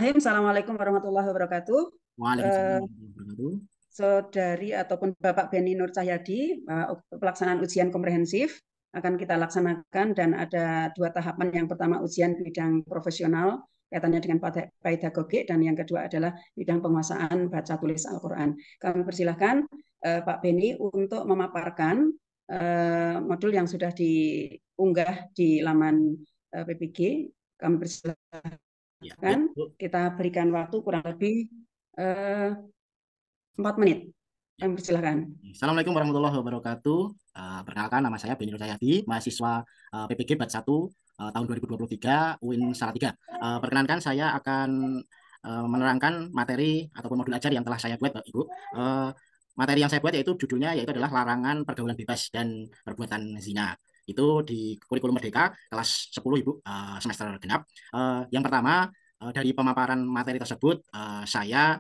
Bismillahirrahmanirrahim. Assalamualaikum warahmatullahi wabarakatuh. Waalaikumsalam Eh, warahmatullahi wabarakatuh. Saudari ataupun Bapak Beni Nur Cahyadi, pelaksanaan ujian komprehensif akan kita laksanakan dan ada dua tahapan. Yang pertama ujian bidang profesional kaitannya dengan pedagogik dan yang kedua adalah bidang penguasaan baca tulis Al-Quran. Kami persilahkan Pak Beni untuk memaparkan modul yang sudah diunggah di laman PPG. Kami persilahkan. Ya, Kan baik, Bu. kita berikan waktu kurang lebih eh, 4 menit. Ya. Kami persilahkan. Assalamualaikum warahmatullahi wabarakatuh. Perkenalkan, nama saya Beni Nur Cahyadi, mahasiswa PPG Bat 1 tahun 2023 UIN Salatiga. Perkenalkan, saya akan menerangkan materi ataupun modul ajar yang telah saya buat, Bapak Ibu. Materi yang saya buat judulnya adalah larangan pergaulan bebas dan perbuatan zina. Itu di kurikulum Merdeka kelas 10 Ibu, semester genap. Yang pertama, dari pemaparan materi tersebut, saya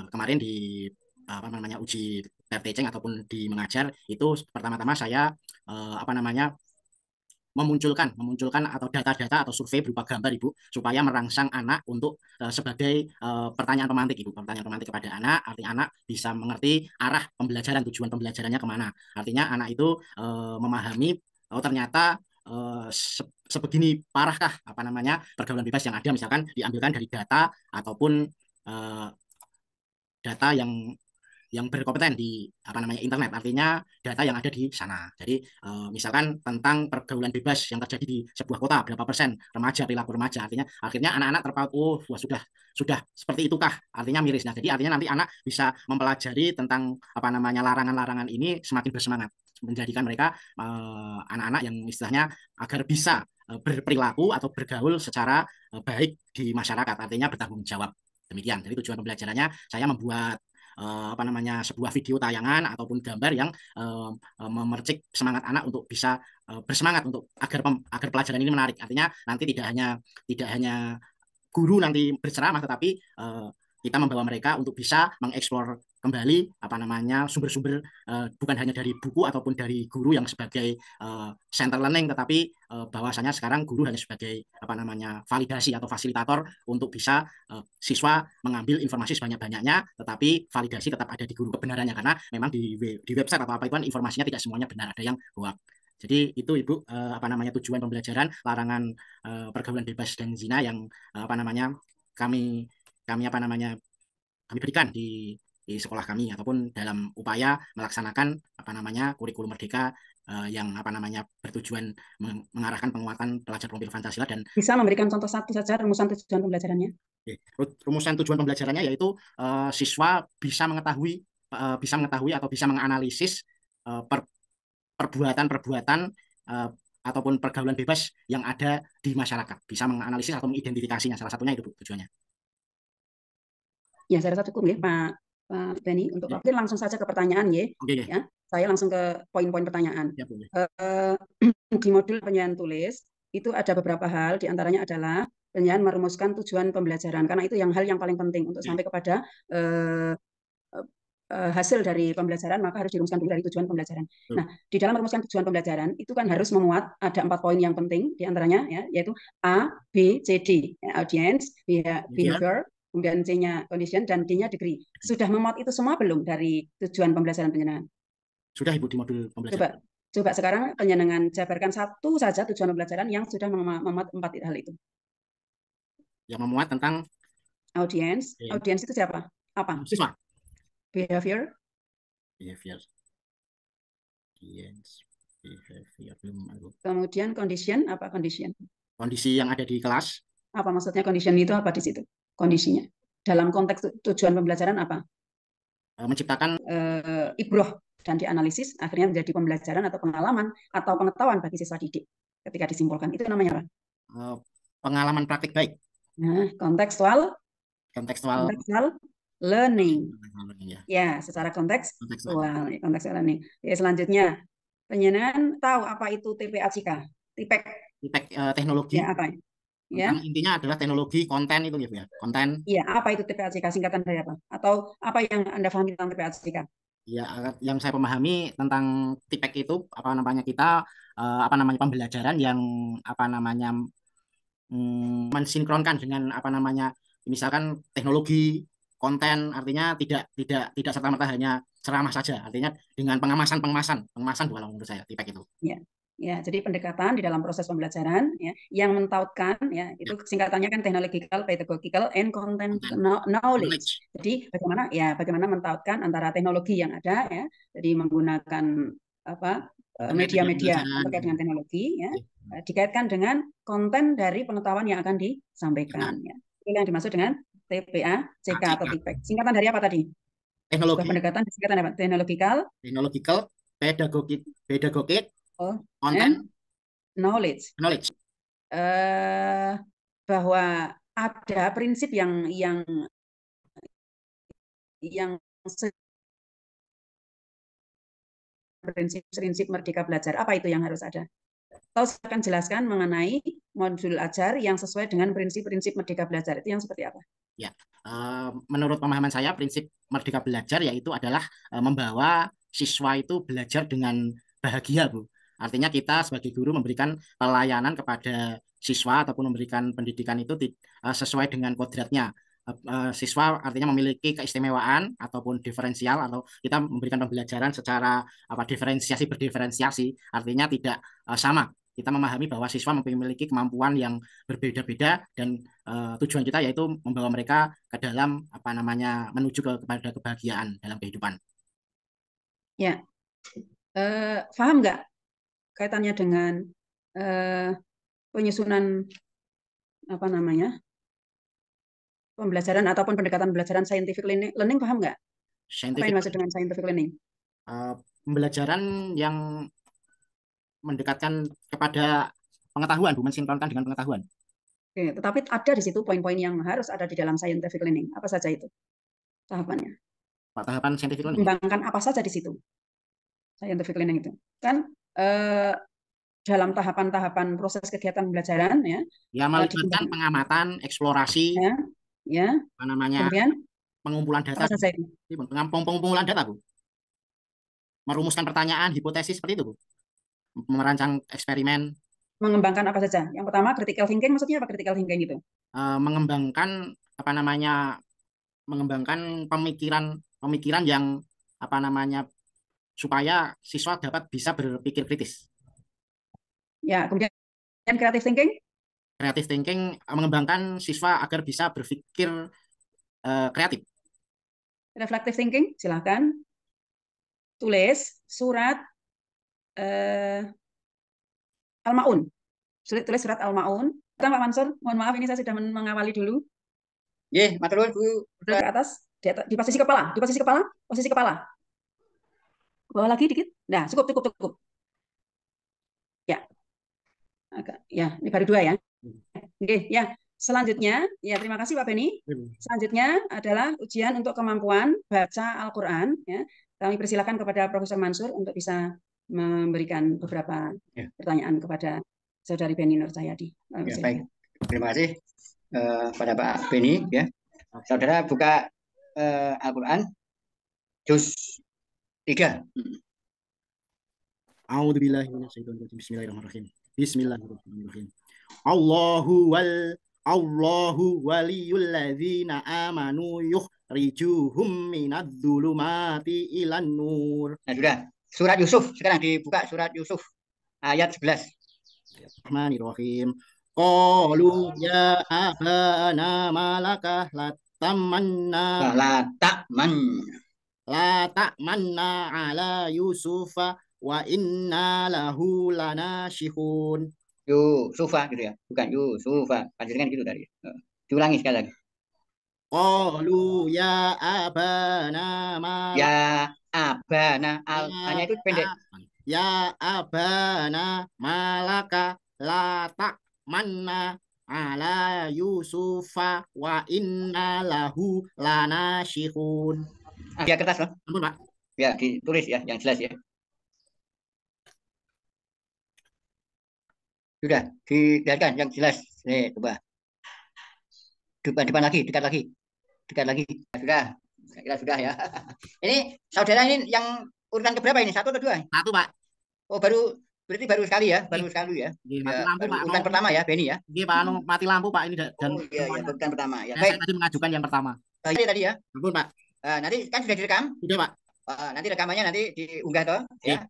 kemarin di uji pair teaching ataupun di mengajar itu pertama-tama saya memunculkan atau data-data atau survei berupa gambar Ibu supaya merangsang anak untuk sebagai pertanyaan pemantik Ibu, pertanyaan pemantik kepada anak, artinya anak bisa mengerti arah pembelajaran, tujuan pembelajarannya kemana. Artinya anak itu memahami oh ternyata sebegini parahkah pergaulan bebas yang ada, misalkan diambilkan dari data ataupun eh, data yang berkompeten di internet, artinya data yang ada di sana. Jadi misalkan tentang pergaulan bebas yang terjadi di sebuah kota, berapa persen remaja, perilaku remaja, artinya akhirnya anak-anak terpaut, oh wah, sudah seperti itukah, artinya miris. Nah, jadi artinya nanti anak bisa mempelajari tentang larangan-larangan ini semakin bersemangat, menjadikan mereka anak-anak yang istilahnya agar bisa berperilaku atau bergaul secara baik di masyarakat, artinya bertanggung jawab. Demikian. Jadi tujuan pembelajarannya saya membuat sebuah video tayangan ataupun gambar yang memercik semangat anak untuk bisa bersemangat untuk agar pelajaran ini menarik. Artinya nanti tidak hanya guru nanti berceramah, tetapi kita membawa mereka untuk bisa mengeksplor kembali sumber-sumber, bukan hanya dari buku ataupun dari guru yang sebagai center learning, tetapi bahwasanya sekarang guru hanya sebagai validasi atau fasilitator untuk bisa siswa mengambil informasi sebanyak-banyaknya, tetapi validasi tetap ada di guru kebenarannya, karena memang di website atau apa itu kan informasinya tidak semuanya benar, ada yang hoax. Jadi itu Ibu tujuan pembelajaran larangan pergaulan bebas dan zina yang kami kami kami berikan di sekolah kami ataupun dalam upaya melaksanakan kurikulum Merdeka yang bertujuan mengarahkan penguatan pelajar profil Pancasila. Dan Bisa memberikan contoh satu saja rumusan tujuan pembelajarannya? rumusan tujuan pembelajarannya yaitu siswa bisa mengetahui atau bisa menganalisis perbuatan-perbuatan ataupun pergaulan bebas yang ada di masyarakat, bisa menganalisis atau mengidentifikasinya, salah satunya itu tujuannya. Ya, saya rasa cukup ya, Pak Beni. Untuk Ya. mungkin langsung saja ke pertanyaan ya. Oke, ya. Ya, saya langsung ke poin-poin pertanyaan. Ya, boleh. Di modul penyampaian tulis itu ada beberapa hal, diantaranya adalah penyampaian merumuskan tujuan pembelajaran, karena itu hal yang paling penting untuk sampai kepada hasil dari pembelajaran, maka harus dirumuskan dulu dari tujuan pembelajaran. Nah, di dalam merumuskan tujuan pembelajaran itu kan harus memuat ada 4 poin yang penting, diantaranya ya, yaitu A, B, C, D, ya, audience, behavior, kemudian C-nya condition, dan D-nya degree. Sudah memuat itu semua belum dari tujuan pembelajaran penyenangan? Sudah Ibu, di modul pembelajaran. Coba sekarang penyenangan jabarkan satu saja tujuan pembelajaran yang sudah memuat 4 hal itu. Yang memuat tentang audience. Audience itu siapa? Apa? Siswa. Behavior. Behavior. Audience. Behavior. Kemudian condition, apa condition? Kondisi yang ada di kelas. Apa maksudnya condition itu, apa di situ? Kondisinya. Dalam konteks tujuan pembelajaran apa? Menciptakan ibroh dan dianalisis akhirnya menjadi pembelajaran atau pengalaman atau pengetahuan bagi siswa didik ketika disimpulkan. Itu namanya apa? Pengalaman praktik baik. Nah, kontekstual learning. Ya, secara kontekstual learning. Ya, selanjutnya, penyenangan tahu apa itu TPACK? TIPEK. Teknologi. Ya, apa? Ya. Intinya adalah teknologi konten itu ya, konten. Iya, apa itu TPACK? Singkatan dari apa? Atau apa yang Anda pahami tentang TPACK? Ya, yang saya pahami tentang TIPEK itu kita pembelajaran yang mensinkronkan dengan misalkan teknologi, konten, artinya tidak serta-merta hanya ceramah saja, artinya dengan pengemasan dua menurut saya TIPEK itu. Ya. Ya, jadi pendekatan di dalam proses pembelajaran ya, yang mentautkan ya, itu singkatannya kan technological, pedagogical, and content knowledge. Jadi bagaimana mentautkan antara teknologi yang ada ya, jadi menggunakan apa media-media terkait dengan teknologi ya, dikaitkan dengan konten dari pengetahuan yang akan disampaikan ya. Itu yang dimaksud dengan TPA, CK atau TIPEK. Singkatan dari apa tadi? Teknologi. Pendekatan singkatan apa? Technological, pedagogic, and knowledge. Bahwa ada prinsip yang prinsip merdeka belajar. Apa itu yang harus ada? Atau saya akan jelaskan mengenai modul ajar yang sesuai dengan prinsip-prinsip merdeka belajar. Itu yang seperti apa? Ya, menurut pemahaman saya prinsip merdeka belajar yaitu adalah membawa siswa itu belajar dengan bahagia, Bu. Artinya kita sebagai guru memberikan pelayanan kepada siswa ataupun memberikan pendidikan itu sesuai dengan kodratnya. Siswa artinya memiliki keistimewaan ataupun diferensial, atau kita memberikan pembelajaran secara berdiferensiasi, artinya tidak sama. Kita memahami bahwa siswa memiliki kemampuan yang berbeda-beda dan tujuan kita yaitu membawa mereka ke dalam menuju kepada kebahagiaan dalam kehidupan. Ya, paham nggak kaitannya dengan penyusunan pembelajaran ataupun pendekatan pembelajaran scientific learning, paham nggak? Apa yang dimaksud dengan scientific learning? Pembelajaran yang mendekatkan kepada pengetahuan, mensinkronkan dengan pengetahuan. Oke, tetapi ada di situ poin-poin yang harus ada di dalam scientific learning. Apa saja itu tahapannya? Tahapan scientific learning. Kembangkan apa saja di situ? Scientific learning itu kan dalam tahapan-tahapan proses kegiatan pembelajaran ya. Ya, melibatkan pengamatan, eksplorasi, kemudian pengumpulan data. Apa saja itu? Pengumpulan data, Bu. Merumuskan pertanyaan, hipotesis seperti itu, Bu. Merancang eksperimen. Mengembangkan apa saja? Yang pertama critical thinking, maksudnya apa critical thinking itu? Mengembangkan mengembangkan pemikiran yang supaya siswa dapat bisa berpikir kritis. Ya, kemudian creative thinking? Creative thinking mengembangkan siswa agar bisa berpikir kreatif. Reflective thinking, silakan. Tulis surat Al-Ma'un. Tulis surat Al-Ma'un. Pak Mansur, mohon maaf ini saya sudah mengawali dulu. Matur nuwun, Bu. Ke atas, di posisi kepala, posisi kepala. Ke bawah lagi dikit. Nah, cukup. Ya. Ya, ini baru 2 ya. Oke, ya. Selanjutnya, ya terima kasih Pak Beni. Selanjutnya adalah ujian untuk kemampuan baca Al-Qur'an ya. Kami persilakan kepada Profesor Mansur untuk bisa memberikan beberapa pertanyaan kepada Saudari Beni Nur Cahyadi. Baik. Terima kasih pada Pak Beni ya. Saudara buka Al-Qur'an juz 3. A'udzubillahi minasyaitonir rajim. Bismillahirrahmanirrahim. Bismillahirrahmanirrahim. Allahu waliyul ladzina amanu yukhrijuhum minadz-dzulumati ilan nur. Nah, sudah. Surat Yusuf sekarang dibuka, surat Yusuf ayat 11. Bismillahirrahmanirrahim. Qalu ya abana malaka la ta'manna ala Yusufa wa inna lahu lanashihun. Yusufa gitu ya, bukan Yusufa. Panjenengan gitu tadi. Diulangi sekali lagi. Qalu ya abana malaka. Ya abana, hanya itu pendek. Ya abana malaka la ta'manna ala Yusufa wa inna lahu lanashihun. Ya kertas loh. Ampun, Pak. Ya ditulis ya, yang jelas ya. Sudah dilihatkan yang jelas. Coba. Depan lagi, dekat lagi. Sudah. Saya kira sudah ya. Ini saudara ini yang urutan keberapa ini? 1 atau 2? 1, Pak. Oh, baru Berarti baru sekali ya, baru sekali ya. Nggih, mati Ya, lampu baru Pak. urutan pertama ya, Beni ya. Nggih Pak, mati lampu Pak ini dan Oh iya, ya, semuanya. urutan pertama ya. Saya Baik. tadi mengajukan yang pertama. Ini tadi ya. Ampun Pak. Nanti kan sudah direkam. Sudah Pak. Nanti rekamannya nanti diunggah toh, ya.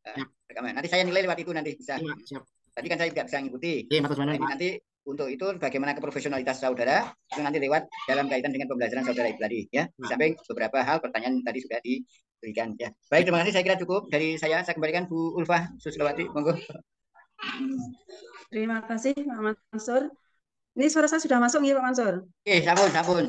Rekaman. Nanti saya nilai lewat itu nanti bisa. Siap. Tadi kan saya tidak bisa ngikuti. Jadi nanti untuk itu bagaimana keprofesionalitas saudara itu nanti lewat dalam kaitan dengan pembelajaran saudara itu tadi ya. Di samping beberapa hal pertanyaan tadi sudah diberikan ya. Baik, terima kasih, saya kira cukup dari saya. Saya kembalikan Bu Ulfa Suslawati, monggo. Terima kasih Pak Mansur. Ini suara saya sudah masuk ya Pak Mansur? Oke, sampun.